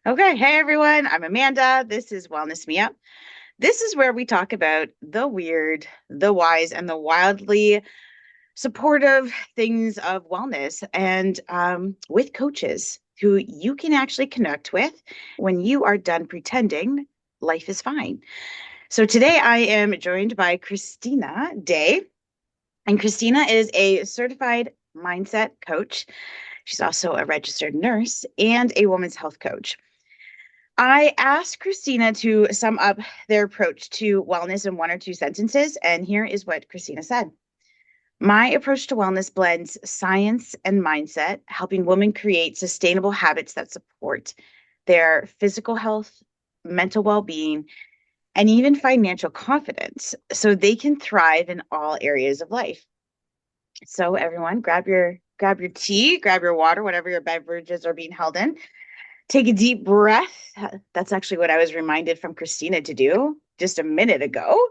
Okay, hey everyone, I'm Amanda. This is Wellness Me Up. This is where we talk about the weird, the wise, and the wildly supportive things of wellness and with coaches who you can actually connect with when you are done pretending life is fine. So today I am joined by Christina Day, and Christina is a certified mindset coach. She's also a registered nurse and a women's health coach. I asked Christina to sum up their approach to wellness in one or two sentences, and here is what Christina said. My approach to wellness blends science and mindset, helping women create sustainable habits that support their physical health, mental well being, and even financial confidence so they can thrive in all areas of life. So everyone, grab your tea, grab your water, whatever your beverages are being held in. Take a deep breath. That's actually what I was reminded from Christina to do just a minute ago.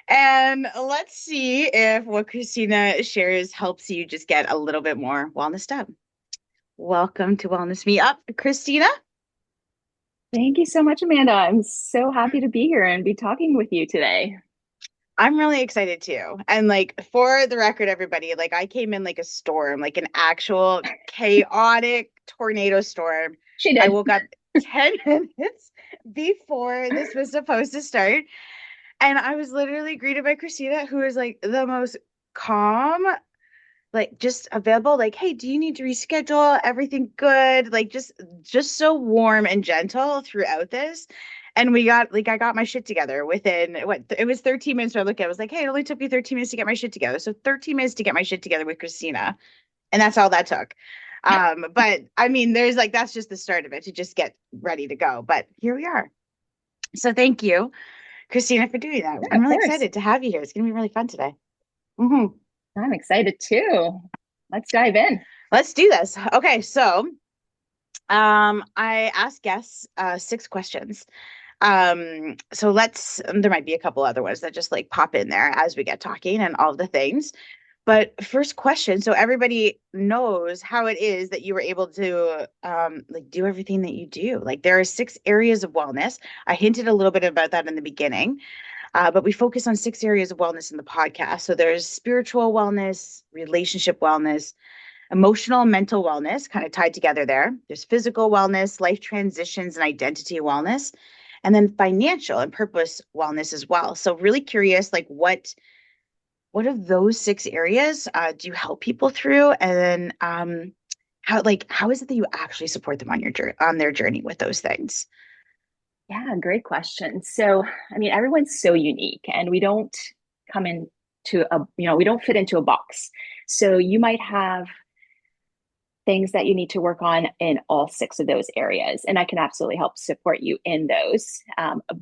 And let's see if what Christina shares helps you just get a little bit more wellness up. Welcome to Wellness Me Up, Christina. Thank you so much, Amanda. I'm so happy to be here and be talking with you today. I'm really excited too. And like for the record, everybody, like I came in like a storm, like an actual chaotic tornado storm. She I did. woke up 10 minutes before this was supposed to start. And I was literally greeted by Christina, who is like the most calm, like just available, like, hey, do you need to reschedule? Everything good? Like just so warm and gentle throughout this. And we got like I got my shit together within what it was 13 minutes. So I looked at it, I was like, hey, it only took me 13 minutes to get my shit together. So 13 minutes to get my shit together with Christina. And that's all that took. But I mean, there's like that's just the start of it to just get ready to go. But here we are. So thank you, Christina, for doing that. Yeah, I'm of really course. excited to have you here. It's going to be really fun today. hmm I'm excited too. Let's dive in. Let's do this. Okay, so I asked guests six questions. So there might be a couple other ones that just like pop in there as we get talking and all the things. But first question, so everybody knows how it is that you were able to like do everything that you do. Like there are six areas of wellness. I hinted a little bit about that in the beginning. But we focus on six areas of wellness in the podcast. So there's spiritual wellness, relationship wellness, emotional and mental wellness, kind of tied together there. There's physical wellness, life transitions, and identity wellness, and then financial and purpose wellness as well. So really curious, like what of those six areas do you help people through, and then how is it that you actually support them on on their journey with those things? Yeah, great question. So, I mean, everyone's so unique and we don't come into we don't fit into a box. So you might have things that you need to work on in all six of those areas. And I can absolutely help support you in those.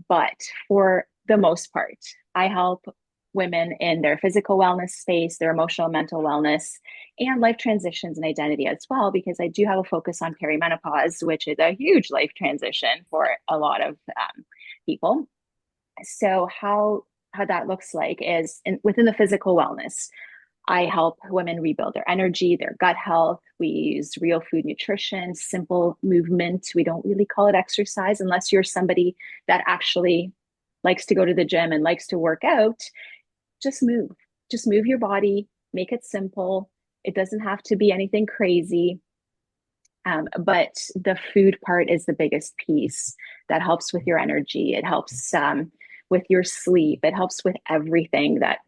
But for the most part, I help women in their physical wellness space, their emotional, mental wellness, and life transitions and identity as well, because I do have a focus on perimenopause, which is a huge life transition for a lot of people. So how that looks like is within the physical wellness. I help women rebuild their energy, their gut health. We use real food nutrition, simple movement. We don't really call it exercise unless you're somebody that actually likes to go to the gym and likes to work out. Just move. Just move your body, make it simple. It doesn't have to be anything crazy. But the food part is the biggest piece that helps with your energy. It helps with your sleep. It helps with everything that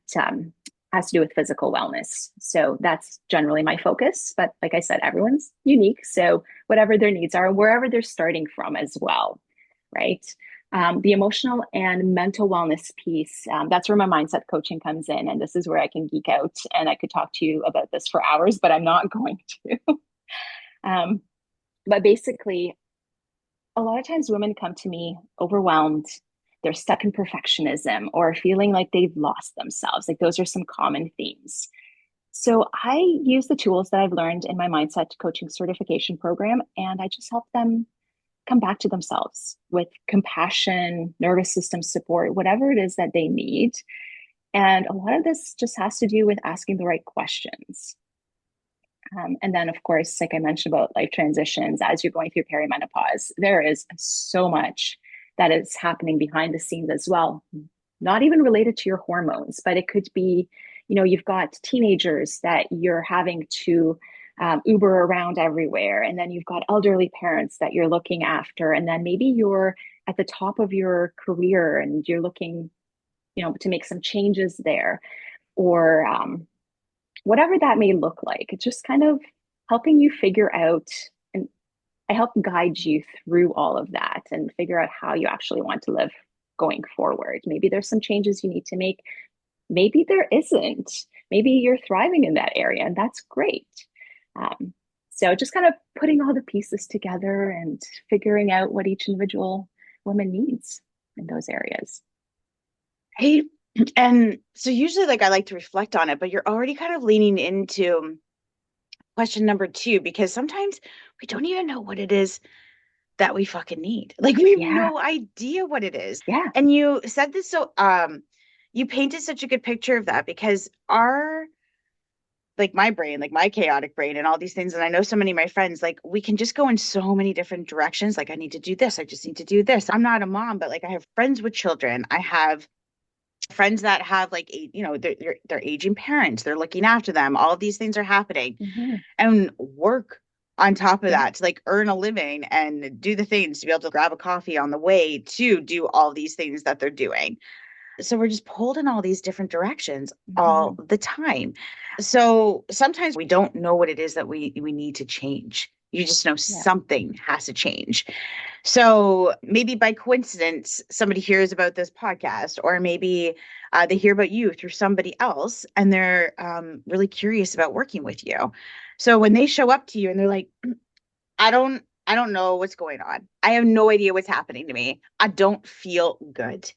has to do with physical wellness. So that's generally my focus. But like I said, everyone's unique. So whatever their needs are, wherever they're starting from as well, right? The emotional and mental wellness piece, that's where my mindset coaching comes in. And this is where I can geek out and I could talk to you about this for hours, but I'm not going to. um, but basically, a lot of times women come to me overwhelmed. They're stuck in perfectionism or feeling like they've lost themselves. Like those are some common themes. So I use the tools that I've learned in my mindset coaching certification program, and I just help them come back to themselves with compassion, nervous system support, whatever it is that they need. And a lot of this just has to do with asking the right questions. And then, of course, like I mentioned about life transitions, as you're going through perimenopause, there is so much that is happening behind the scenes as well, not even related to your hormones, but it could be, you've got teenagers that you're having to Uber around everywhere. And then you've got elderly parents that you're looking after. And then maybe you're at the top of your career and you're looking, to make some changes there, or whatever that may look like. It's just kind of helping you figure out, and I help guide you through all of that and figure out how you actually want to live going forward. Maybe there's some changes you need to make. Maybe there isn't. Maybe you're thriving in that area, and that's great. Um, so just kind of putting all the pieces together and figuring out what each individual woman needs in those areas. Hey, and so usually like I like to reflect on it, but you're already kind of leaning into question number two, because sometimes we don't even know what it is that we fucking need. Like we have Yeah, no idea what it is. yeah, And you said this so you painted such a good picture of that, because our like my brain, like my chaotic brain and all these things, and I know so many of my friends, like we can just go in so many different directions. Like I need to do this, I just need to do this. I'm not a mom, but like I have friends with children. I have friends that have like they're aging parents, they're looking after them, all of these things are happening, hmm, and work on top of yeah, that to like earn a living and do the things to be able to grab a coffee on the way to do all these things that they're doing. So we're just pulled in all these different directions all hmm, the time. So sometimes we don't know what it is that we need to change. You just know yeah, something has to change. So maybe by coincidence, somebody hears about this podcast, or maybe they hear about you through somebody else, and they're really curious about working with you. So when they show up to you and they're like, I don't know what's going on. I have no idea what's happening to me. I don't feel good.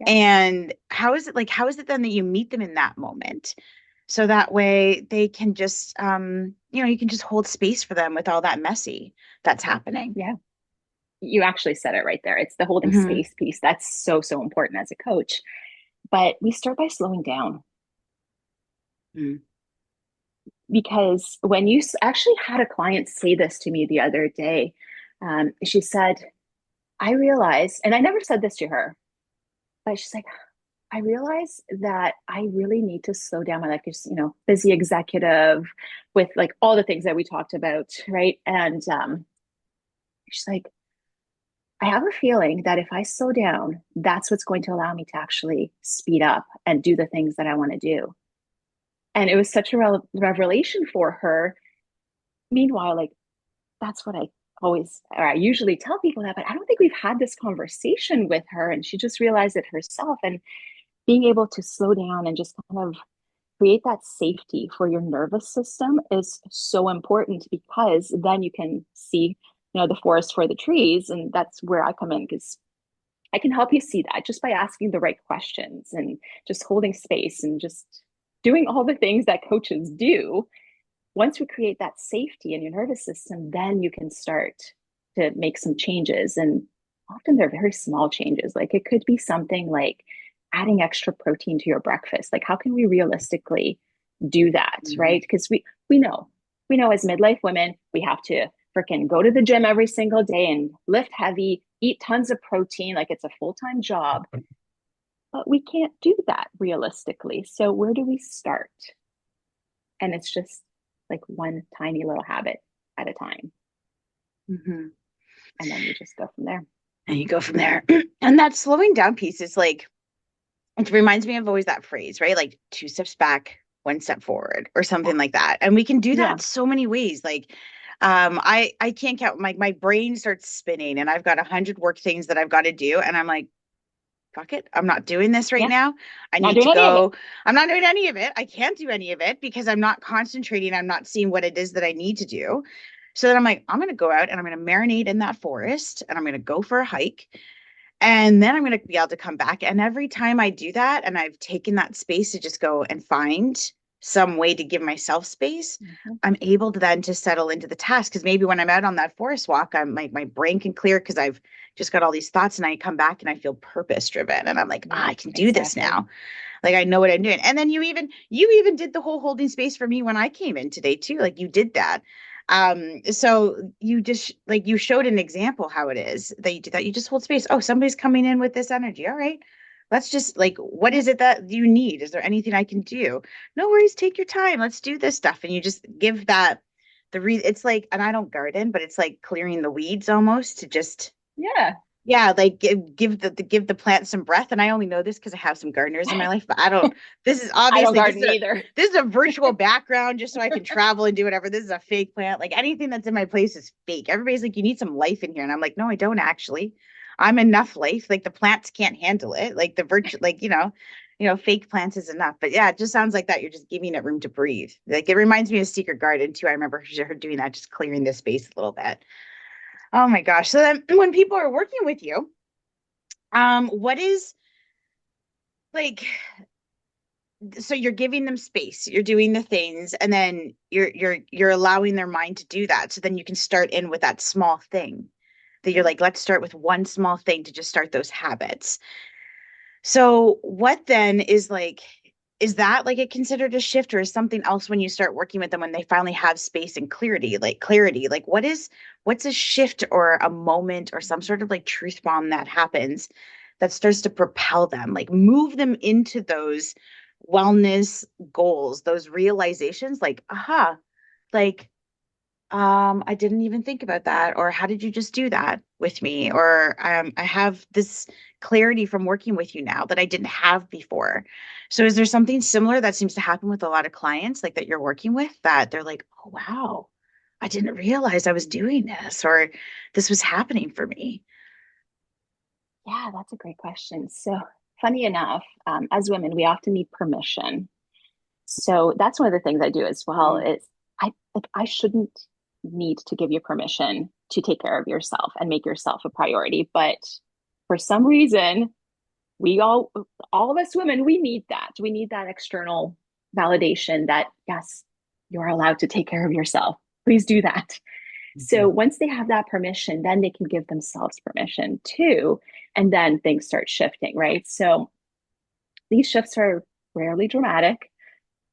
yeah, And how is it then that you meet them in that moment? So that way they can just you can just hold space for them with all that messy that's happening. yeah. You actually said it right there. It's the holding Hmm. space piece. That's so, so important as a coach. But we start by slowing down, because when you actually had a client say this to me the other day, she said, I realize, and I never said this to her, but she's like, I realize that I really need to slow down my life. Just, busy executive with like all the things that we talked about, right? And she's like, I have a feeling that if I slow down, that's what's going to allow me to actually speed up and do the things that I want to do. And it was such a revelation for her. Meanwhile, like, that's what I usually tell people that, but I don't think we've had this conversation with her. And she just realized it herself. And being able to slow down and just kind of create that safety for your nervous system is so important, because then you can see, the forest for the trees. And that's where I come in, because I can help you see that just by asking the right questions and just holding space and just doing all the things that coaches do. Once we create that safety in your nervous system, then you can start to make some changes. And often they're very small changes. Like it could be something like adding extra protein to your breakfast. Like, how can we realistically do that? Hmm. Right? Because we know as midlife women, we have to freaking go to the gym every single day and lift heavy, eat tons of protein, like it's a full-time job. But we can't do that realistically. So where do we start? And it's just like one tiny little habit at a time. Hmm. And then you just go from there. And you go from there. And that slowing down piece is like, it reminds me of always that phrase, right? Like two steps back, one step forward, or Yeah. something like that. And we can do Yeah. that so many ways. Like, I can't count. My brain starts spinning, and I've got 100 work things that I've got to do, and I'm like, fuck it, I'm not doing this right Yeah. now. I Not need doing to any of it. go. I'm not doing any of it. I can't do any of it because I'm not concentrating. I'm not seeing what it is that I need to do. So then I'm like, I'm going to go out and I'm going to marinate in that forest, and I'm going to go for a hike. And then I'm going to be able to come back. And every time I do that, and I've taken that space to just go and find some way to give myself space, Mhm. I'm able to then to settle into the task. Because maybe when I'm out on that forest walk, I'm like my brain can clear because I've just got all these thoughts, and I come back and I feel purpose driven, and I'm like, Yeah, I can do this exactly. now. Like I know what I'm doing. And then you even did the whole holding space for me when I came in today too. Like you did that. So you just like you showed an example how it is that you do that. You just hold space. Oh, somebody's coming in with this energy. All right. Let's just like, what Yeah. is it that you need? Is there anything I can do? No worries, take your time. Let's do this stuff. And you just give that it's like, and I don't garden, but it's like clearing the weeds almost to just Yeah. yeah, like give the plant some breath. And I only know this because I have some gardeners in my life, but I don't. This is I don't obviously garden either. this is a virtual background just so I can travel and do whatever. This is a fake plant. Like anything that's in my place is fake. Everybody's like, you need some life in here, and I'm like, no, I don't actually. I'm enough life. Like the plants can't handle it. Like the virtual, like fake plants is enough. But yeah, it just sounds like that. You're just giving it room to breathe. Like it reminds me of Secret Garden too. I remember her doing that, just clearing the space a little bit. Oh my gosh. So then when people are working with you, what is like so you're giving them space, you're doing the things, and then you're allowing their mind to do that. So then you can start in with that small thing that you're like, let's start with one small thing to just start those habits. So what then is that like a considered a shift, or is something else when you start working with them when they finally have space and clarity, like what's a shift or a moment or some sort of like truth bomb that happens that starts to propel them, like move them into those wellness goals, those realizations, like aha, like I didn't even think about that. Or how did you just do that with me? Or I have this clarity from working with you now that I didn't have before. So is there something similar that seems to happen with a lot of clients like that you're working with that they're like, oh wow, I didn't realize I was doing this or this was happening for me? Yeah, that's a great question. So, funny enough, as women, we often need permission. So that's one of the things I do as well Mm, is I shouldn't need to give you permission to take care of yourself and make yourself a priority. But for some reason, we all of us women, we need that. We need that external validation that yes, you're allowed to take care of yourself. Please do that. So mhm. once they have that permission, then they can give themselves permission too. And then things start shifting, right? So these shifts are rarely dramatic.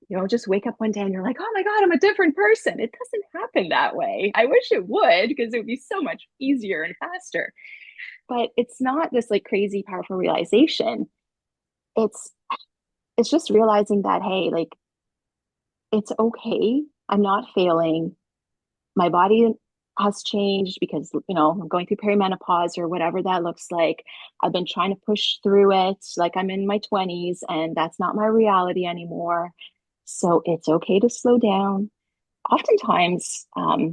You don't just wake up one day and you're like, oh my God, I'm a different person. It doesn't happen that way. I wish it would because it would be so much easier and faster. But it's not this like crazy powerful realization. It's it's just realizing that, hey, like it's okay. I'm not failing. My body has changed because, I'm going through perimenopause or whatever that looks like. I've been trying to push through it like I'm in my 20s, and that's not my reality anymore. So it's okay to slow down. Oftentimes,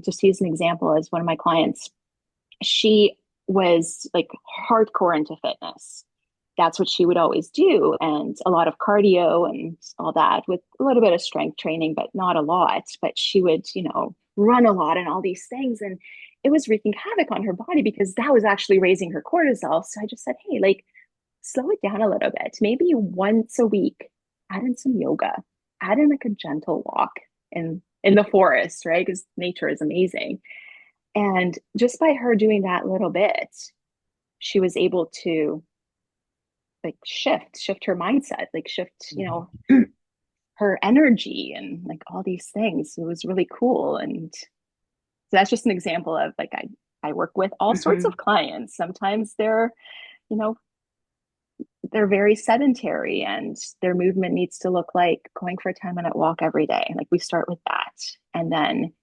just to use an example, as one of my clients, she was like hardcore into fitness. That's what she would always do, and a lot of cardio and all that with a little bit of strength training, but not a lot. But she would, run a lot and all these things. And it was wreaking havoc on her body because that was actually raising her cortisol. So I just said, hey, like, slow it down a little bit. Maybe once a week, add in some yoga, add in like a gentle walk in the forest, right? Because nature is amazing. And just by her doing that little bit, she was able to like shift her mindset, like shift, her energy and like all these things. It was really cool. And so that's just an example of like I work with all sorts Mhm. of clients. Sometimes you know, they're very sedentary and their movement needs to look like going for a 10-minute walk every day. Like we start with that. And then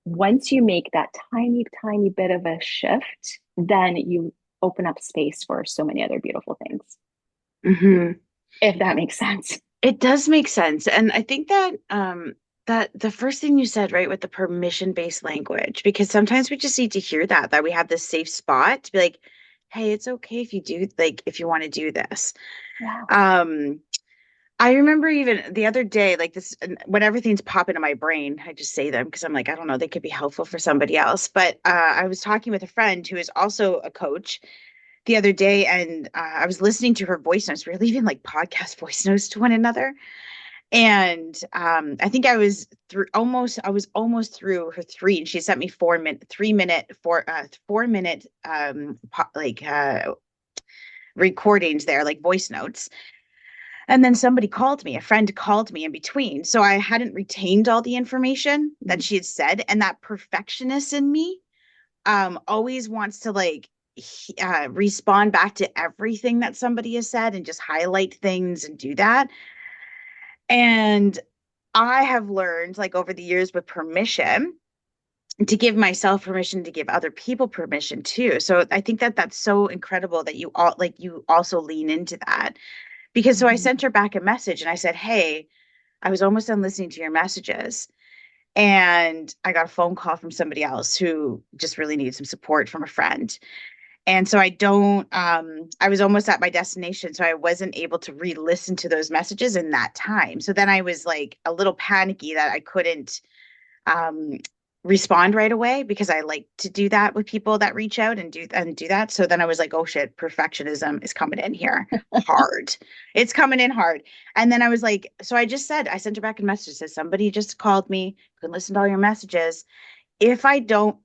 once you make that tiny, tiny bit of a shift, then you open up space for so many other beautiful things, Mhm. if that makes sense. It does make sense. And I think that the first thing you said, right, with the permission-based language, because sometimes we just need to hear that we have this safe spot to be like, hey, it's okay if you do like if you want to do this. Yeah. Um, I remember even the other day, like this, when everything's popping in my brain, I just say them because I'm like, I don't know, they could be helpful for somebody else. But I was talking with a friend who is also a coach the other day, and I was listening to her voice notes. We were leaving like podcast voice notes to one another. And I think I was almost through her three, and she sent me 4 minute, 3 minute, 4 minute recordings there, like voice notes. And then somebody called me, a friend called me in between. So I hadn't retained all the information that Mhm. she had said. And that perfectionist in me always wants to respond back to everything that somebody has said and just highlight things and do that. And I have learned, like over the years, with permission, to give myself permission to give other people permission too. So I think that that's so incredible that you also lean into that. Because so I Mhm. sent her back a message and I said, "Hey, I was almost done listening to your messages." And I got a phone call from somebody else who just really needed some support from a friend. And so I was almost at my destination. So I wasn't able to re listen to those messages in that time. So then I was like a little panicky that I couldn't um, respond right away because I like to do that with people that reach out and do that. So then I was like, oh shit, perfectionism is coming in here hard. It's coming in hard. And then I was like, so I just said, I sent her back a message, says somebody just called me, couldn't listen to all your messages. If I don't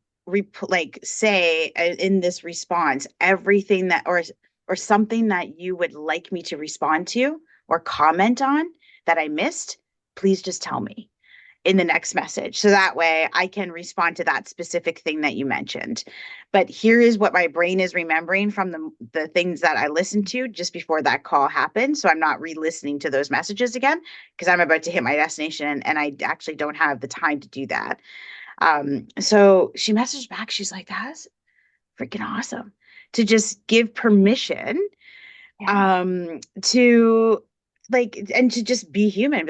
say in this response everything that or something that you would like me to respond to or comment on that I missed, please just tell me in the next message. So that way I can respond to that specific thing that you mentioned. But here is what my brain is remembering from the things that I listened to just before that call happened. So I'm not re-listening to those messages again because I'm about to hit my destination and I actually don't have the time to do that. So she messaged back. She's like, that's freaking awesome to just give permission Yeah. to and to just be human.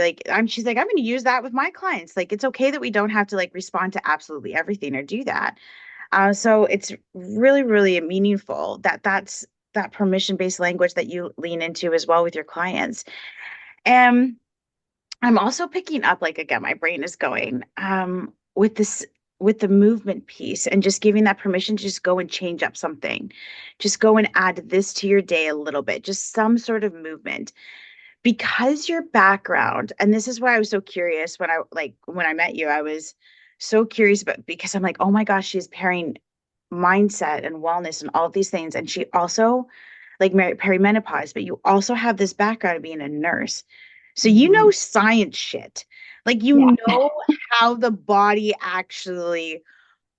She's like, I'm going to use that with my clients. Like, it's okay that we don't have to like respond to absolutely everything or do that. So it's really, really meaningful that that's that permission-based language that you lean into as well with your clients. And I'm also picking up, like, again, my brain is going with the movement piece and just giving that permission to just go and change up something. Just go and add this to your day a little bit, just some sort of movement. Because your background, and this is why I was so curious when I met you, I was so curious about because I'm like, oh my gosh, she's pairing mindset and wellness and all of these things. And she also perimenopause, but you also have this background of being a nurse. So you know Mhm. science shit. Like Yeah. you know how the body actually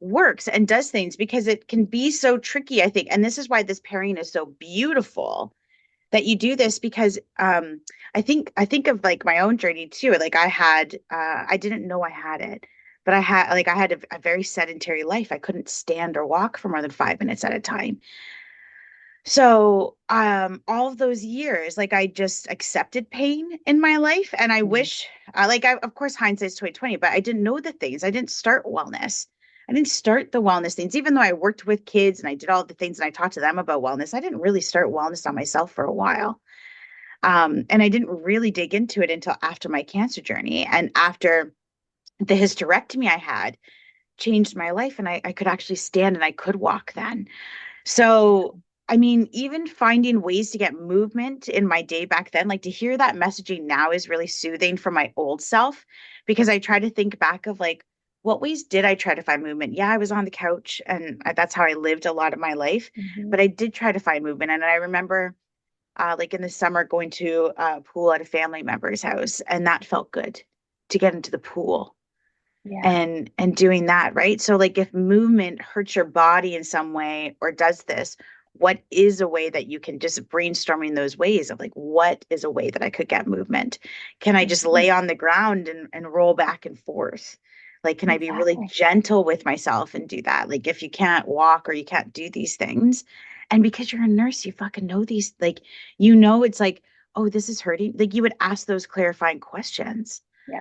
works and does things because it can be so tricky, I think. And this is why this pairing is so beautiful that you do this because I think of like my own journey too. Like I didn't know I had it, but I had a very sedentary life. I couldn't stand or walk for more than 5 minutes at a time. So all of those years, like I just accepted pain in my life. And I Mhm. wish of course hindsight's 2020, but I didn't know the things. I didn't start wellness. I didn't start the wellness things, even though I worked with kids and I did all the things and I talked to them about wellness. I didn't really start wellness on myself for a while. And I didn't really dig into it until after my cancer journey and after the hysterectomy I had changed my life and I could actually stand and I could walk then. So, I mean, even finding ways to get movement in my day back then, like to hear that messaging now is really soothing for my old self because I try to think back of like, what ways did I try to find movement? Yeah, I was on the couch and that's how I lived a lot of my life, Mhm. but I did try to find movement. And I remember like in the summer going to a pool at a family member's house, and that felt good to get into the pool Yeah. and doing that, right? So like if movement hurts your body in some way or does this, what is a way that you can just brainstorming those ways of like what is a way that I could get movement? Can I just Mhm. lay on the ground and roll back and forth? Like can I be really Exactly. gentle with myself and do that? Like if you can't walk or you can't do these things, and because you're a nurse, you fucking know these, like you know it's like, oh, this is hurting. Like you would ask those clarifying questions Yeah.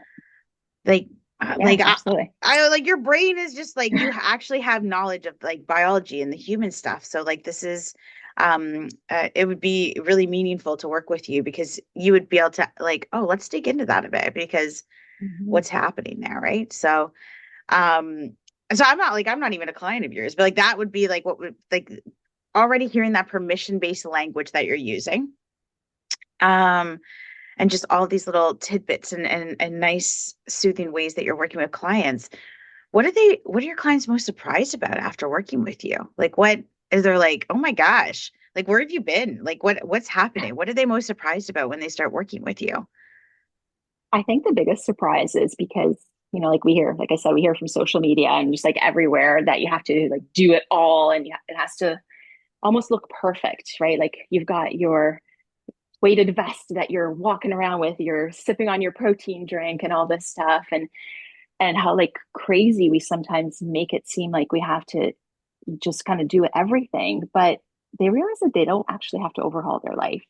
like Yeah, absolutely. I like your brain is just like you actually have knowledge of like biology and the human stuff. So like this is it would be really meaningful to work with you because you would be able to like, oh, let's dig into that a bit because Mhm. what's happening there, right? Um so I'm not even a client of yours, but like that would be like what would like already hearing that permission based language that you're using. Um and just all these little tidbits and nice soothing ways that you're working with clients. What are your clients most surprised about after working with you? Like what is there like, oh my gosh, like where have you been? Like what's happening? What are they most surprised about when they start working with you? I think the biggest surprise is because, like we hear, like I said, we hear from social media and just like everywhere that you have to like do it all and it has to almost look perfect, right? Like you've got your weighted vest that you're walking around with, you're sipping on your protein drink and all this stuff. And how like crazy we sometimes make it seem like we have to just kind of do everything. But they realize that they don't actually have to overhaul their life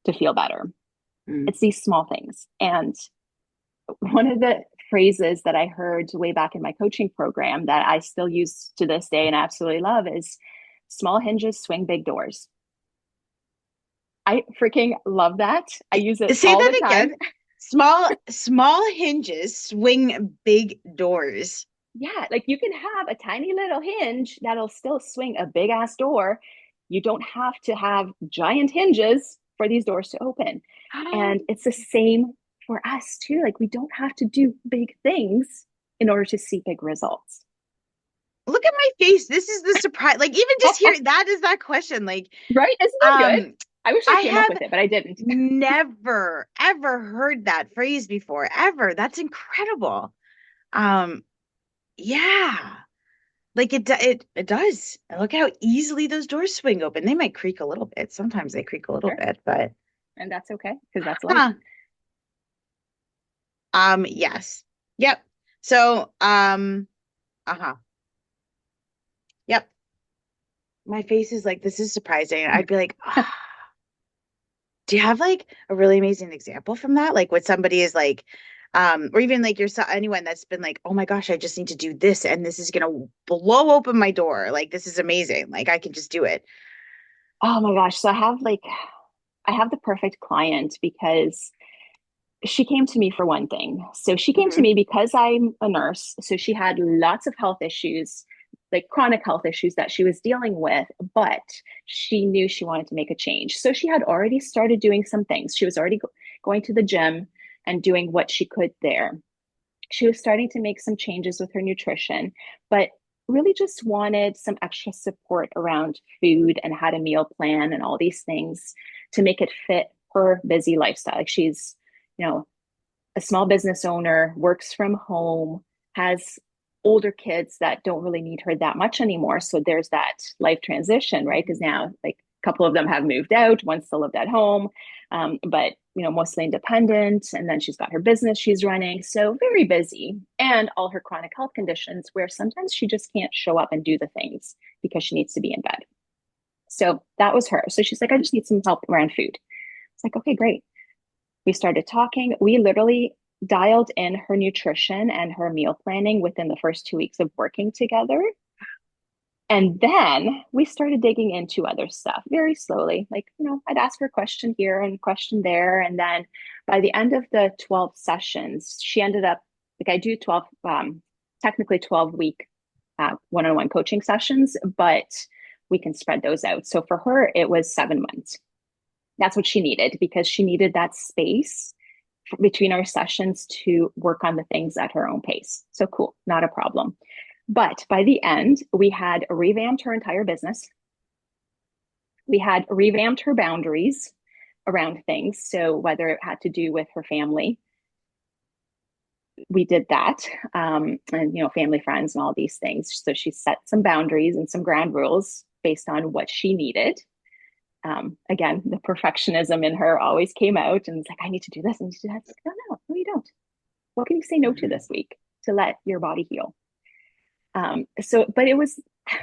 to feel better. Mm. It's these small things. And one of the phrases that I heard way back in my coaching program that I still use to this day and absolutely love is small hinges swing big doors. I freaking love that. I use it Say all the that time. again. Small hinges swing big doors. Yeah, like you can have a tiny little hinge that'll still swing a big ass door. You don't have to have giant hinges for these doors to open. And it's the same for us too. Like we don't have to do big things in order to see big results. Look at my face. This is the surprise. Like even just here, that is that question. Like, Right? Isn't that good? um, I wish I I came up have with it, but I didn't. never ever heard that phrase before, ever. That's incredible. Um, yeah. Like it does. Look how easily those doors swing open. They might creak a little bit. Sometimes they creak a little Sure. bit, but And that's okay because that's life. huh. Yes. Yep. So, uh-huh. Yep. My face is like, this is surprising. I'd be like, ah. Do you have like a really amazing example from that? Like what somebody is like, or even like yourself, anyone that's been like, oh my gosh, I just need to do this and this is gonna blow open my door. Like this is amazing. Like I can just do it. Oh my gosh. So I have the perfect client because she came to me for one thing. So she came to Mhm. me because I'm a nurse. So she had lots of health issues, like chronic health issues that she was dealing with, but she knew she wanted to make a change. So she had already started doing some things. She was already going to the gym and doing what she could there. She was starting to make some changes with her nutrition, but really just wanted some extra support around food and how to meal plan and all these things to make it fit her busy lifestyle. Like she's, you know, a small business owner, works from home, has older kids that don't really need her that much anymore. So there's that life transition, right? Because now, like a couple of them have moved out, one still lived at home, but mostly independent. And then she's got her business she's running, so very busy, and all her chronic health conditions, where sometimes she just can't show up and do the things because she needs to be in bed. So that was her. So she's like, I just need some help around food. It's like, okay, great. We started talking. We literally dialed in her nutrition and her meal planning within the first 2 weeks of working together. And then we started digging into other stuff very slowly. Like, I'd ask her a question here and a question there. And then by the end of the 12 sessions, she ended up, like, I do 12, technically 12-week one on one coaching sessions, but we can spread those out. So for her, it was 7 months. That's what she needed because she needed that space between our sessions to work on the things at her own pace. So cool, not a problem. But by the end, we had revamped her entire business. We had revamped her boundaries around things. So whether it had to do with her family, we did that, and family, friends, and all these things. So she set some boundaries and some ground rules based on what she needed. Again, the perfectionism in her always came out and it's like, I need to do this, I need to do that. Like, no, you don't. What can you say no to Mhm. this week to let your body heal? But it was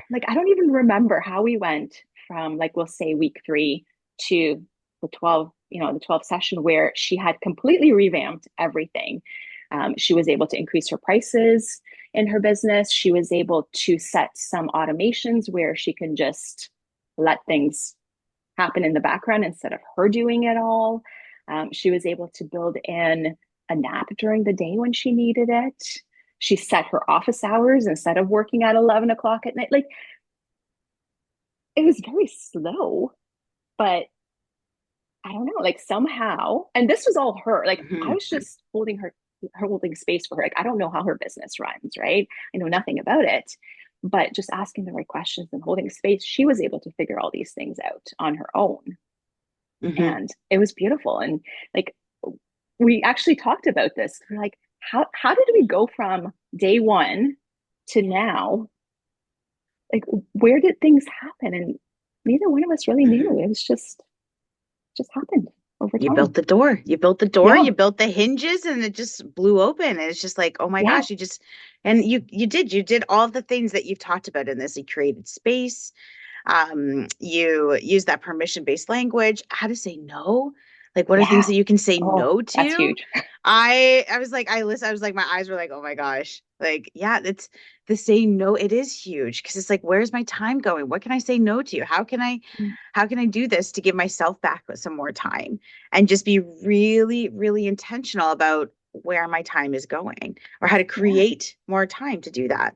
like, I don't even remember how we went from, like, we'll say week 3 to the 12, the 12th session where she had completely revamped everything. She was able to increase her prices in her business. She was able to set some automations where she can just let things happen in the background instead of her doing it all. She was able to build in a nap during the day when she needed it. She set her office hours instead of working at 11 o'clock at night. Like, it was very slow, but I don't know, like somehow, and this was all her. Like I Hmm. was just holding her holding space for her. Like I don't know how her business runs, right? I know nothing about it, but just asking the right questions and holding space, she was able to figure all these things out on her own, Hmm. and it was beautiful. And like we actually talked about this. We're like, how did we go from day one to now? Like, where did things happen? And neither one of us really knew. Hmm. It was just happened over You built time. the door. You built the door, Yeah, you built the hinges, and it just blew open. And it's just like, oh my yeah, gosh, and you did all the things that you've talked about in this. You created space. You use that permission-based language, how to say no. Like, what are things yeah. that you can say Oh, no that's to? huge. I was like, I was like, my eyes were like, oh my gosh. Like, yeah, it's the saying no, it is huge because it's like, where's my time going? What can I say no to? How can I do this to give myself back some more time and just be really, really intentional about where my time is going or how to Yeah, create more time to do that.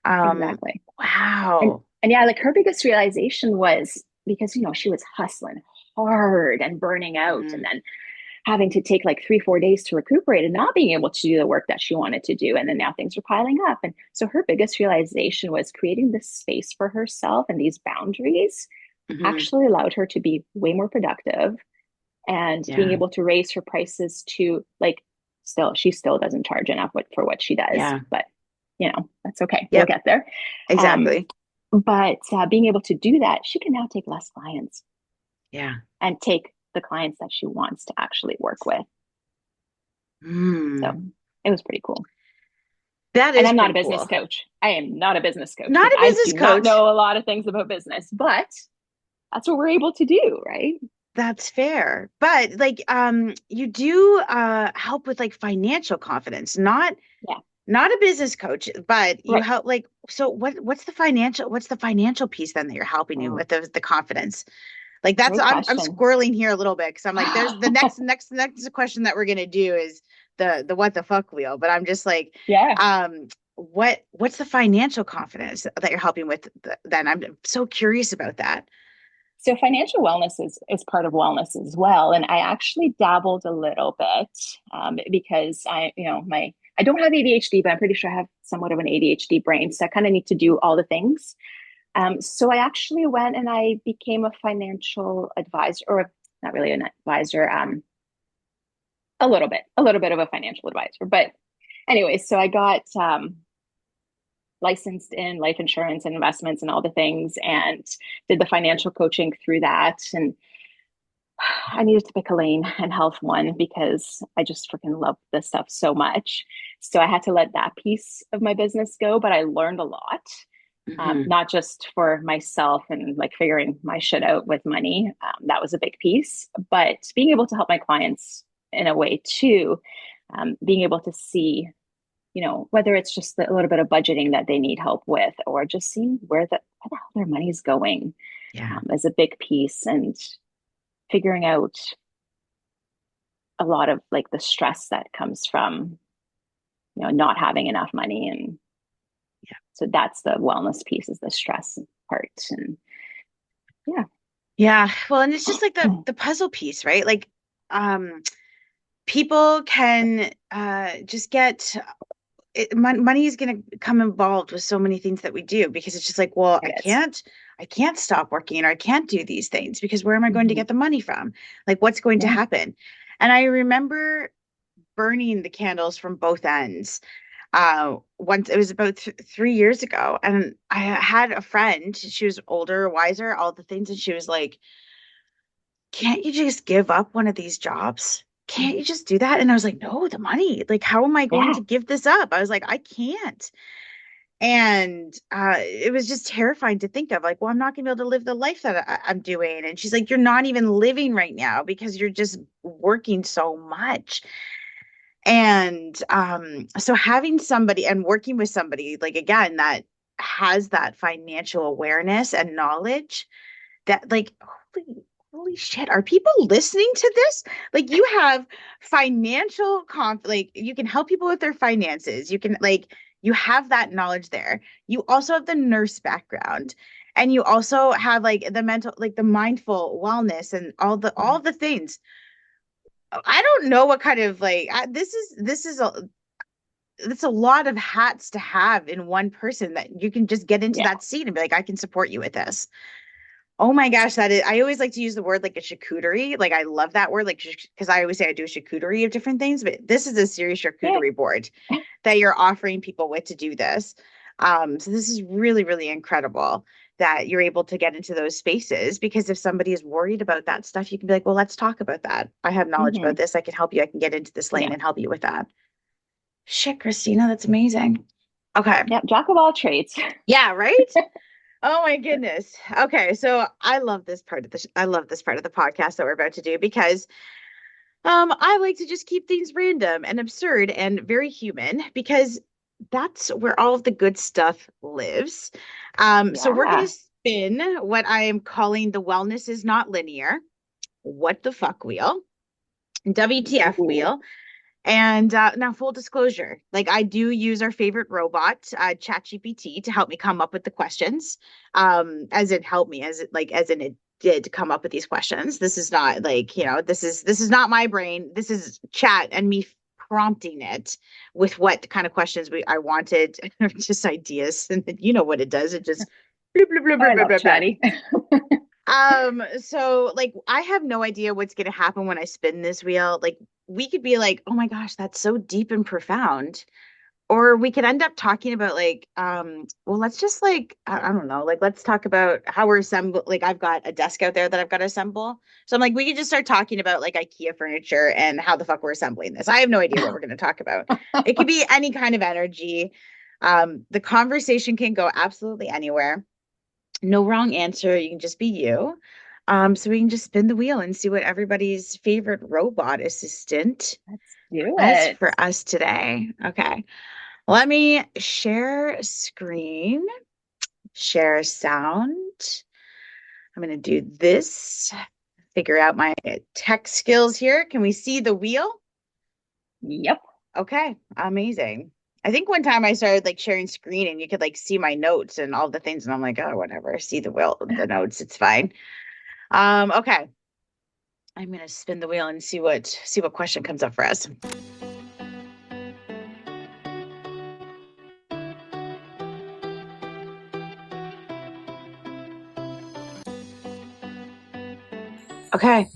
Um, exactly. And wow. and yeah, like her biggest realization was because she was hustling hard and burning out, and Mhm. then having to take like 3 4 days to recuperate and not being able to do the work that she wanted to do, and then now things were piling up. And so her biggest realization was creating this space for herself, and these boundaries Mhm. actually allowed her to be way more productive, and being Yeah. able to raise her prices to like, still she still doesn't charge enough for what she does, Yeah. but that's okay, we'll Yep. get there. um, Exactly. but being able to do that, she can now take less clients Yeah. and take the clients that she wants to actually work with. So Mm. it was pretty cool. That And is I'm not a pretty business cool. coach. I am not a business coach. Not Like a I business do not coach. know a lot of things about business, but that's what we're able to do, right? That's fair. But like you do help with like financial confidence, Yeah. not a business coach, but you Right. help like so what's the financial piece then that you're helping you Oh, with the confidence? Like that's great I'm question. squirreling here a little bit because I'm like there's the next question that we're gonna do is the what the fuck wheel, but I'm just like Yeah. what's the financial confidence that you're helping with then? I'm so curious about that. So financial wellness is part of wellness as well. And I actually dabbled a little bit, because I don't have ADHD, but I'm pretty sure I have somewhat of an ADHD brain. So I kind of need to do all the things. So I actually went and I became a financial advisor, or not really an advisor, a little bit of a financial advisor. But anyway, so I got licensed in life insurance and investments and all the things, and did the financial coaching through that. And I needed to pick a lane, and health one, because I just freaking love this stuff so much. So I had to let that piece of my business go, but I learned a lot. Hmm. Not just for myself and like figuring my shit out with money. That was a big piece, but being able to help my clients in a way too, being able to see, whether it's just a little bit of budgeting that they need help with, or just seeing where the hell their money's going, Yeah. is a big piece, and figuring out a lot of like the stress that comes from, not having enough money. And so that's the wellness piece, is the stress part. And yeah. Yeah. Well, and it's just like the puzzle piece, right? Like um people can just get money is going to come involved with so many things that we do because it's just like, well, It I is. can't stop working or I can't do these things because where am I going to Mm-hmm. get the money from? Like what's going to Yeah. happen? And I remember burning the candles from both ends. Once it was about 3 years ago, and I had a friend. She was older, wiser, all the things, and she was like, "Can't you just give up one of these jobs? Can't you just do that?" And I was like, "No, the money. Like, how am I going Yeah. to give this up?" I was like, "I can't." And it was just terrifying to think of. Like, well, I'm not going to be able to live the life that I'm doing. And she's like, "You're not even living right now because you're just working so much." And so having somebody and working with somebody like again that has that financial awareness and knowledge that like holy shit, are people listening to this? Like you have financial like you can help people with their finances, you can like you have that knowledge there, you also have the nurse background, And you also have like the mental, like the mindful wellness and all the things. I don't know what kind of like this is a it's a lot of hats to have in one person that you can just get into Yeah. that seat and be like, I can support you with this. Oh my gosh, that is, I always like to use the word like a charcuterie. Like I love that word, like because I always say I do a charcuterie of different things, but this is a serious Yeah. charcuterie board that you're offering people with to do this. So this is really, really incredible that you're able to get into those spaces because if somebody is worried about that stuff, you can be like, well, let's talk about that. I have knowledge about Hmm. this. I can help you. I can get into this lane Yeah. and help you with that. Shit, Christina, that's amazing. Okay. Yeah. Jack of all trades. Yeah, right? Oh my goodness. Okay, so I love this part of I love this part of the podcast that we're about to do because I like to just keep things random and absurd and very human because that's where all of the good stuff lives. So we're gonna Yeah. spin what I am calling the wellness is not linear, what the fuck wheel, WTF Ooh. wheel. And now, full disclosure, like I do use our favorite robot, ChatGPT, to help me come up with the questions. As it helped me, as in it did come up with these questions. This is not like, this is not my brain. This is chat and me prompting it with what kind of questions I wanted, just ideas. And you know what it does. It just blah, blah, blah, blah, I blah, love blah, blah. chatty. So like I have no idea what's gonna happen when I spin this wheel. Like we could be like, oh my gosh, that's so deep and profound. Or we could end up talking about like, well, let's just like, I don't know, like let's talk about how we're assemble like I've got a desk out there that I've got to assemble. So I'm like, we could just start talking about like IKEA furniture and how the fuck we're assembling this. I have no idea what we're gonna talk about. It could be any kind of energy. The conversation can go absolutely anywhere. No wrong answer. You can just be you. So we can just spin the wheel and see what everybody's favorite robot assistant Let's do has it. for us today. Okay. Let me share screen, share sound. I'm going to do this, figure out my tech skills here. Can we see the wheel? Yep. Okay. Amazing. I think one time I started like sharing screen and you could like see my notes and all the things. And I'm like, oh, whatever. See the wheel, the notes. It's fine. Okay. I'm gonna spin the wheel and see what question comes up for us. Okay.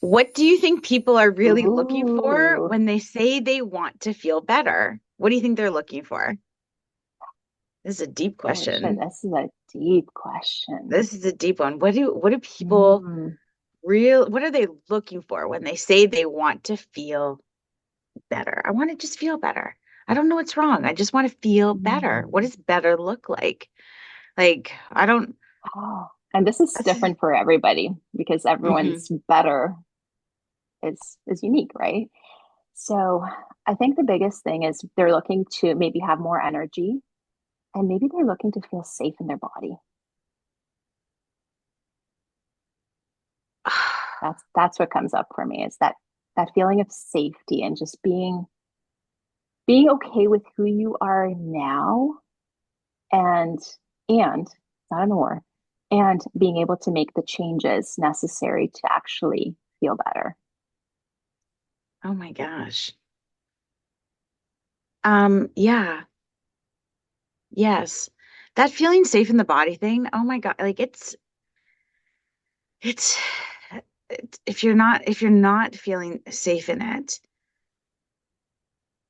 What do you think people are really looking for Ooh. when they say they want to feel better? What do you think they're looking for? This is a deep Holy shit, question. this is a deep question. This is a deep one. What do people Mm. what are they looking for when they say they want to feel better? I want to just feel better. I don't know what's wrong. I just want to feel better. What Mm. does better look like? Like, I don't Oh, and this is that's different for everybody because mhm. everyone's better is unique, right? So I think the biggest thing is they're looking to maybe have more energy and maybe they're looking to feel safe in their body. That's what comes up for me is that feeling of safety and just being okay with who you are now and and not more and being able to make the changes necessary to actually feel better. Oh my gosh. Yeah. Yes. That feeling safe in the body thing. Oh my God. Like it's if you're not feeling safe in it,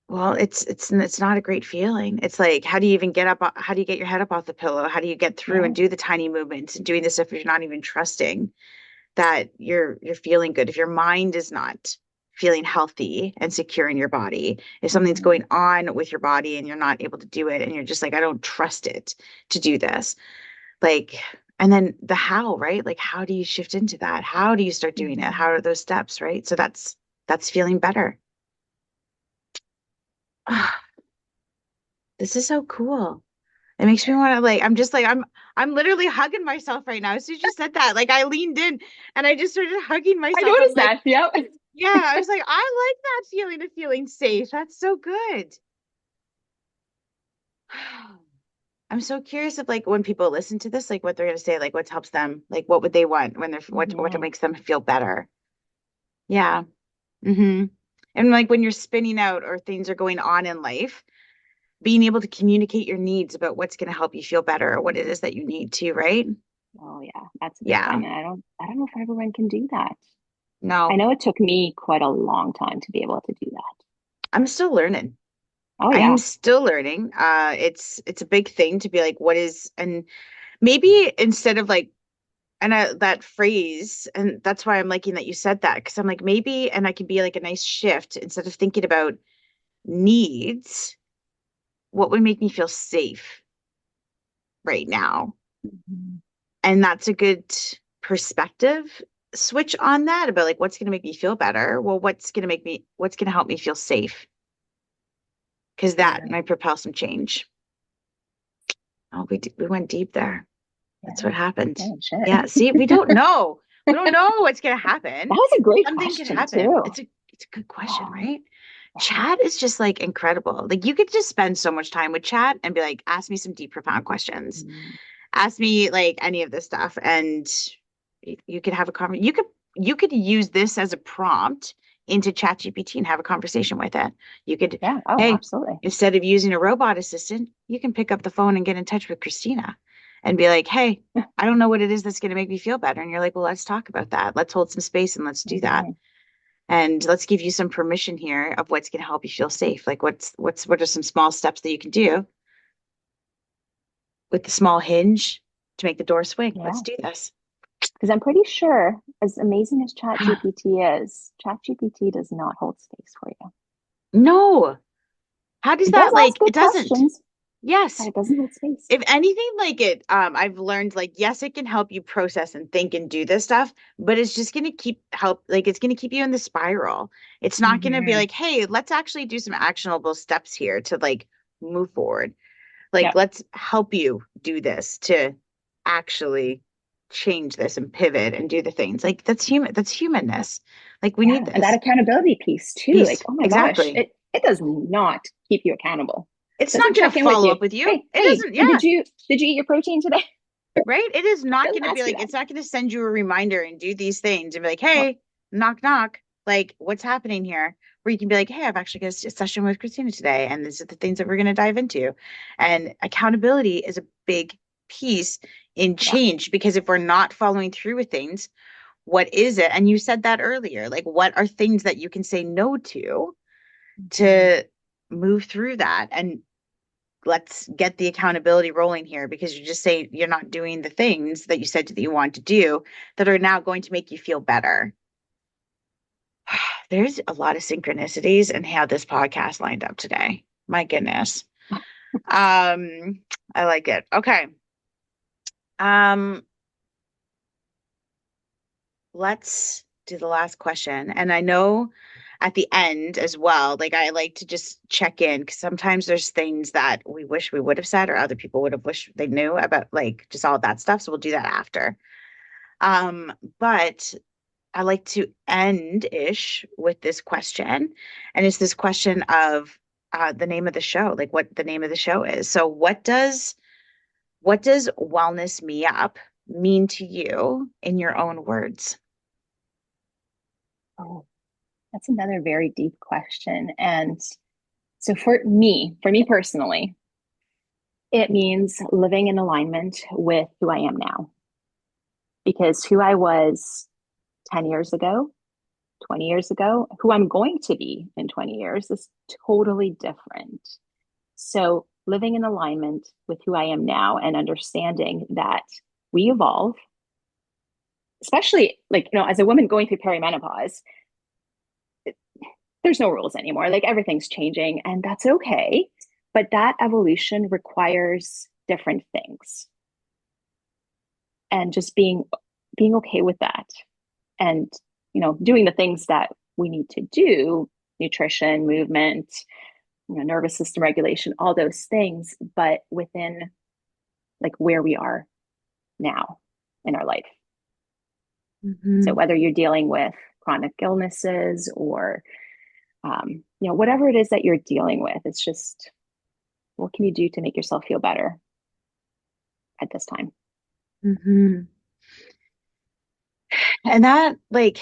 well, it's not a great feeling. It's like how do you even get up how do you get your head up off the pillow? How do you get through and Yeah. do the tiny movements and doing this stuff if you're not even trusting that you're feeling good? If your mind is not feeling healthy and secure in your body, if something's Mhm. going on with your body and you're not able to do it and you're just like, I don't trust it to do this. Like, and then the how, right? Like, how do you shift into that? How do you start doing it? How Mhm. are those steps, right? So that's feeling better. Ah, this is so cool. It makes me want to like, I'm just like, I'm literally hugging myself right now. As soon as you said that, like I leaned in and I just started hugging I myself. I'm noticed like, that. Yep. yeah, I was like, I like that feeling of feeling safe. That's so good. I'm so curious if like when people listen to this, like what they're gonna say, like what helps them, like what would they want when they're what Hmm. makes them feel better. Yeah. Mm-hmm. And like when you're spinning out or things are going on in life, being able to communicate your needs about what's going to help you feel better or what it is that you need to, right? Oh yeah, that's a big Yeah. one. And I don't know if everyone can do that. I No, know it took me quite a long time to be able to do that. I'm still learning. Oh I'm yeah. still learning. It's a big thing to be like, what is, and maybe instead of like, and that phrase, and that's why I'm liking that you said that, because I'm like, maybe, and I can be like a nice shift instead of thinking about needs, what would make me feel safe right now? Mhm. And that's a good perspective switch on that about like what's going to make me feel better. Well, what's going to help me feel safe? Because that Yeah. might propel some change. Oh, we went deep there. That's Yeah. what happened. Oh shit. Yeah. See, we don't know. We don't know what's going to That happen. was a great Something could question happen. too. It's a good question, Yeah. right? Yeah. Chat is just like incredible. Like you could just spend so much time with chat and be like, ask me some deep, profound questions. Mm. Ask me like any of this stuff, and you could have a conversation. You could use this as a prompt into ChatGPT and have a conversation with it. You could, Yeah. Oh, hey, absolutely. instead of using a robot assistant, you can pick up the phone and get in touch with Christina and be like, hey, I don't know what it is that's going to make me feel better. And you're like, well, let's talk about that. Let's hold some space and let's do that. Hmm. And let's give you some permission here of what's going to help you feel safe. Like what are some small steps that you can do with the small hinge to make the door swing? Let's Yeah. do this. Because I'm pretty sure, as amazing as ChatGPT is, ChatGPT does not hold space for you. No. How does It that does like ask it good doesn't? questions, but Yes. it doesn't hold space. If anything like it, I've learned like yes, it can help you process and think and do this stuff, but it's just gonna keep help like it's gonna keep you in the spiral. It's not gonna be Hmm. like, hey, let's actually do some actionable steps here to like move forward. Like, Yep. let's help you do this to actually change this and pivot and do the things. Like that's human, that's humanness. Like we need Yeah. And that this. accountability piece too. Like, Peace. oh my gosh, Exactly. it does not keep you accountable. It's It not doesn't going to check in with follow you. up with you. Hey, It hey, doesn't, did yeah, you eat your protein today? right? It is not going Doesn't to be ask you like, that. it's not going to send you a reminder and do these things and be like, No. hey, knock, knock. Like, what's happening here? Where you can be like, hey, I've actually got a session with Christina today, and these are the things that we're going to dive into. And accountability is a big piece in Yeah. change because if we're not following through with things, what is it? And you said that earlier. Like, what are things that you can say no Mhm. to move through that? And let's get the accountability rolling here because you just say you're not doing the things that you said that you want to do that are now going to make you feel better. There's a lot of synchronicities in how this podcast lined up today. My goodness. I like it. Okay. Um, let's do the last question. And I know at the end as well, like I like to just check in because sometimes there's things that we wish we would have said or other people would have wished they knew about like just all that stuff. So we'll do that after. But I like to end ish with this question. And it's this question of the name of the show, like what the name of the show is. So what does wellness me up mean to you in your own words? Oh, that's another very deep question. And so for me personally, it means living in alignment with who I am now. Because who I was 10 years ago, 20 years ago, who I'm going to be in 20 years is totally different. So living in alignment with who I am now and understanding that we evolve, especially like, as a woman going through perimenopause, there's no rules anymore. Like everything's changing and that's okay. But that evolution requires different things and just being okay with that and doing the things that we need to do, nutrition, movement, nervous system regulation, all those things, but within like where we are now in our life. So Mhm. whether you're dealing with chronic illnesses or whatever it is that you're dealing with, it's just what can you do to make yourself feel better? at this time. Hmm. And that like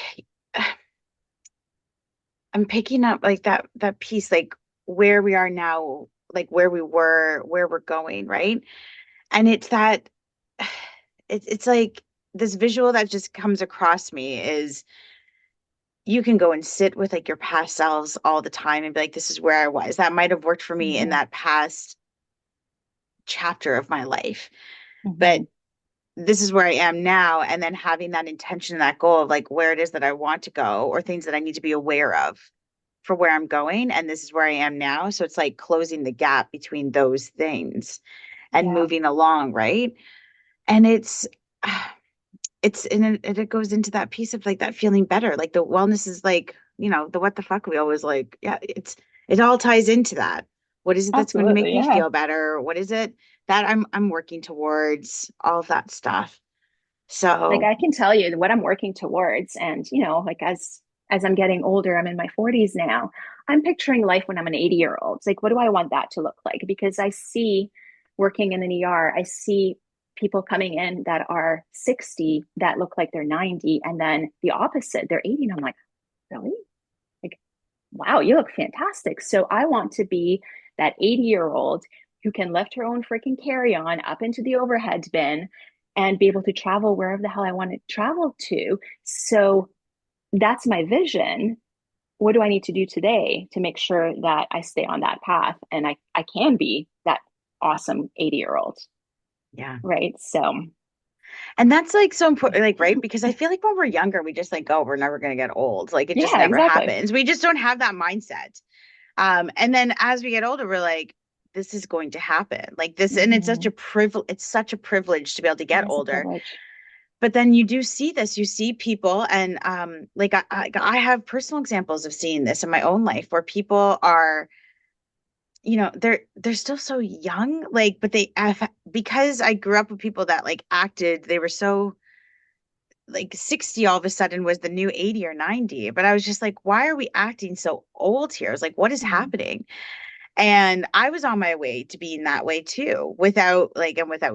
I'm picking up like that piece, like where we are now, like where we were, where we're going, right? And it's that it's like this visual that just comes across me is you can go and sit with like your past selves all the time and be like, this is where I was. That might have worked for me in Hmm. that past chapter of my life. But Hmm. this is where I am now. And then having that intention, that goal of like where it is that I want to go or things that I need to be aware of for where I'm going. And this is where I am now. So it's like closing the gap between those things and Yeah, moving along, right? And it's and it goes into that piece of like that feeling better. Like the wellness is like, the what the fuck we always like, yeah, it all ties into that. What is it that's going to make absolutely. me Yeah. feel better? What is it that I'm working towards? All of that stuff. Like So I can tell you what I'm working towards. And, like as I'm getting older, I'm in my 40s now. I'm picturing life when I'm an 80-year-old. It's like, what do I want that to look like? Because I see working in an ER, I see people coming in that are 60 that look like they're 90, and then the opposite, they're 80. And I'm like, really? Like, wow, you look fantastic. So I want to be that 80-year-old who can lift her own freaking carry-on up into the overhead bin and be able to travel wherever the hell I want to travel to. So that's my vision. What do I need to do today to make sure that I stay on that path and I can be that awesome 80-year-old? yeah. Right. So And that's like so important, like, right? Because I feel like when we're younger, we just like, oh, we're never going to get old. Like it just yeah, never exactly. happens. We just don't have that mindset. And then as we get older, we're like, this is going to happen. Like this, and Mm-hmm. it's such a privilege to be able to It get is a older. privilege. But then you do see this, you see people, and like I have personal examples of seeing this in my own life where people are, they're still so young, like, but they have, because I grew up with people that like acted, they were so like 60 all of a sudden was the new 80 or 90. But I was just like, why are we acting so old here? I was like, what is Mm-hmm. happening? And I was on my way to being that way too, without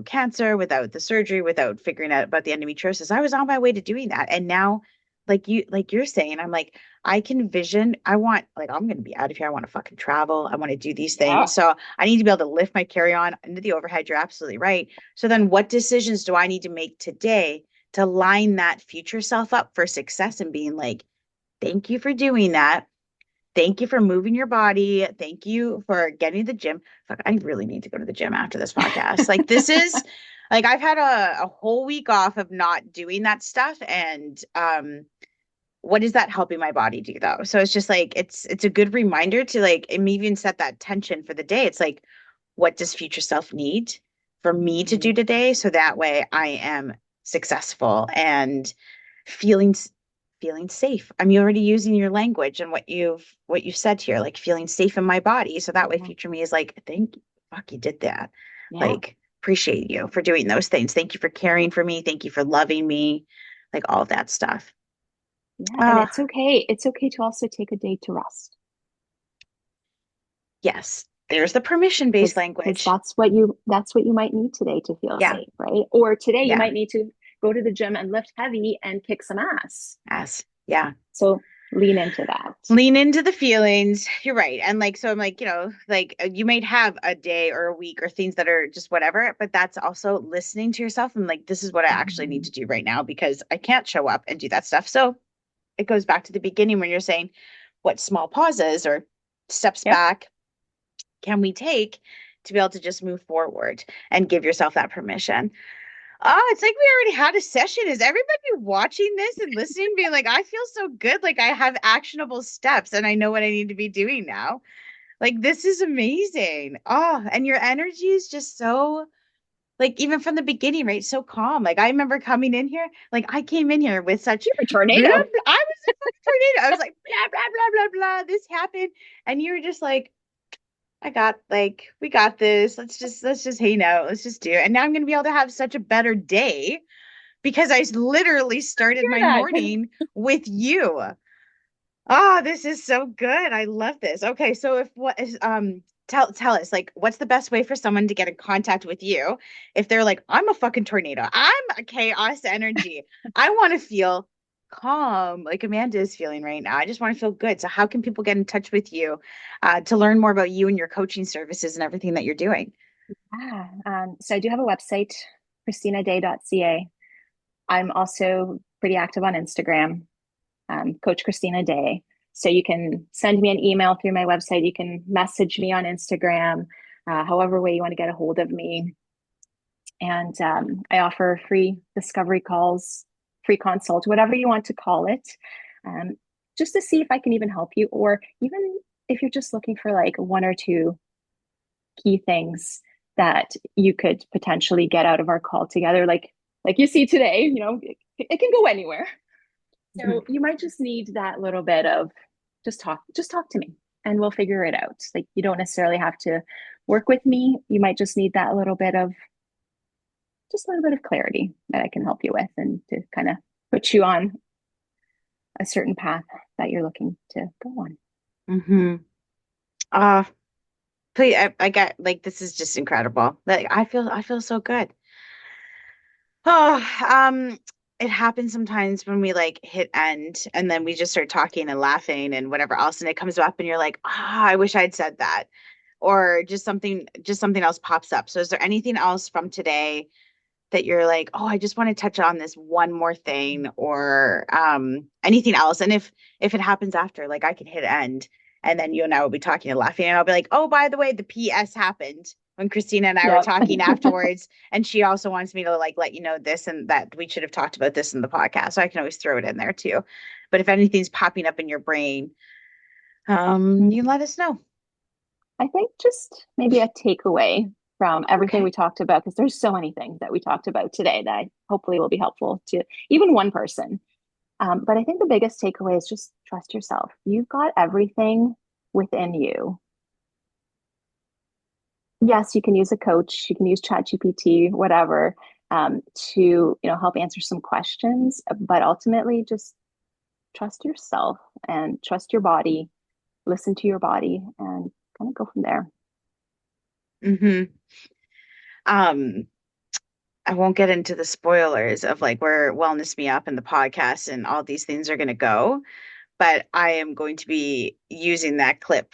cancer, without the surgery, without figuring out about the endometriosis. I was on my way to doing that. And now, like you're saying, I'm like, I can vision, I want, like, I'm going to be out of here. I want to fucking travel. I want to do these Yeah. things. So I need to be able to lift my carry on into the overhead. You're absolutely right. So then what decisions do I need to make today to line that future self up for success and being like, thank you for doing that. Thank you for moving your body. Thank you for getting to the gym. Fuck, I really need to go to the gym after this podcast. Like this is like I've had a whole week off of not doing that stuff. And what is that helping my body do though? So it's just like it's a good reminder to like and even set that tension for the day. It's like, what does future self need for me to Mm-hmm. do today? So that way I am successful and feeling feeling safe. I'm already using your language and what you said here, like feeling safe in my body. So that way Yeah. future me is like, thank you, fuck, you did that. Yeah. Like, appreciate you for doing those things. Thank you for caring for me. Thank you for loving me. Like all of that stuff. Yeah. And Ah, it's okay. It's okay to also take a day to rest yes. There's the permission-based because language. that's what you might need today to feel Yeah. safe, right? Or today you Yeah. might need to go to the gym and lift heavy and kick some ass. Yes. Yeah. So lean into that. Lean into the feelings. You're right. And like, so I'm like, like you might have a day or a week or things that are just whatever, but that's also listening to yourself and like, this is what I actually need Mhm. to do right now because I can't show up and do that stuff. So it goes back to the beginning when you're saying what small pauses or steps Yep. back can we take to be able to just move forward and give yourself that permission. Oh, it's like we already had a session. Is everybody watching this and listening, being like, I feel so good. Like I have actionable steps and I know what I need to be doing now. Like this is amazing. Oh, and your energy is just so like even from the beginning, right? So calm. Like I remember coming in here, like I came in here with such You're a blah, tornado. blah. I was a fucking tornado. I was like blah blah blah blah blah. This happened, and you were just like, we got this. Let's just hang out. Let's just do it. And now I'm gonna be able to have such a better day because I literally started Hear my that. morning with you. Oh, this is so good. I love this. Okay, so if what is tell us, like, what's the best way for someone to get in contact with you if they're like, I'm a fucking tornado, I'm a chaos energy, I want to feel calm like Amanda is feeling right now. I just want to feel good. So how can people get in touch with you to learn more about you and your coaching services and everything that you're doing? So I do have a website, christinaday.ca. I'm also pretty active on Instagram, Coach Christina Day. So you can send me an email through my website. You can message me on Instagram, however way you want to get a hold of me. And I offer free discovery calls, free consult, whatever you want to call it, um, just to see if I can even help you, or even if you're just looking for like one or two key things that you could potentially get out of our call together. Like you see today, it can go anywhere. So you might just need that little bit of just talk to me and we'll figure it out. Like you don't necessarily have to work with me. You might just need that little bit of just a little bit of clarity that I can help you with and to kind of put you on a certain path that you're looking to go on. Mm-hmm. Uh, please, I got like this is just incredible. Like I feel so good. Oh, it happens sometimes when we like hit end and then we just start talking and laughing and whatever else, and it comes up and you're like, ah, I wish I'd said that. Or just something else pops up. So is there anything else from today that you're like, oh, I just want to touch on this one more thing or anything else? And if it happens after, like I can hit end and then you and I will be talking and laughing and I'll be like, oh, by the way, the PS happened when Christina and I were Yeah. talking afterwards. And she also wants me to like let you know this and that we should have talked about this in the podcast. So I can always throw it in there too. But if anything's popping up in your brain, you can let us know. I think just maybe a takeaway from everything Okay. we talked about, because there's so many things that we talked about today that hopefully will be helpful to even one person. But I think the biggest takeaway is just trust yourself. You've got everything within you. Yes, you can use a coach, you can use ChatGPT, whatever, to help answer some questions. But ultimately, just trust yourself and trust your body, listen to your body, and kind of go from there. Mm-hmm. Um, I won't get into the spoilers of like where Wellness Me Up and the podcast and all these things are going to go, but I am going to be using that clip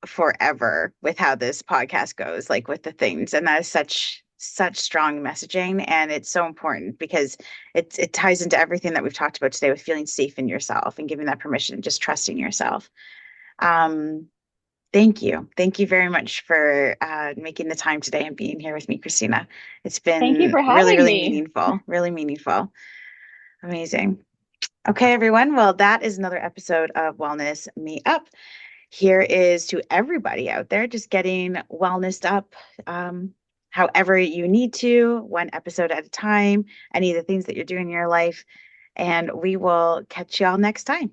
forever with how this podcast goes, like with the things. And that is such strong messaging. And it's so important because it ties into everything that we've talked about today with feeling safe in yourself and giving that permission, just trusting yourself. Um, Thank you. Thank you very much for making the time today and being here with me, Christina. It's Thank you been for really, having really me. meaningful, really meaningful. Amazing. Okay, everyone. Well, that is another episode of Wellness Me Up. Here is to everybody out there just getting wellnessed up however you need to, one episode at a time, any of the things that you're doing in your life. And we will catch you all next time.